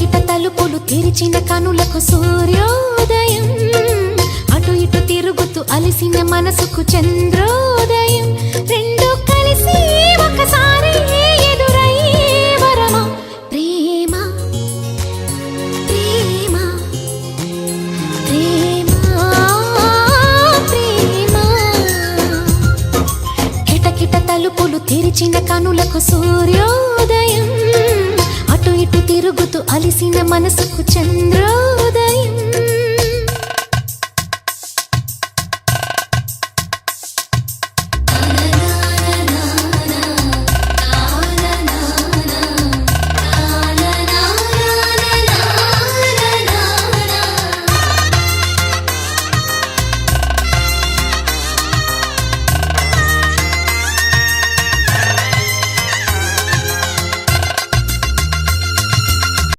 కిటకిట తలుపులు తెరిచిన కనులకు సూర్యోదయం, అటు ఇటు తిరుగుతూ అలిసిన మనసుకు చంద్రోదయం. రెండు కలిసి ఒకసారి ఎదురయ్యే వరమా ప్రేమ ప్రేమ ప్రేమ ప్రేమ. కిటకిట తలుపులు తెరిచిన కనులకు సూర్యోదయం, అటు ఇటు తిరుగుతూ అలిసిన మనసుకు చంద్రోదయం.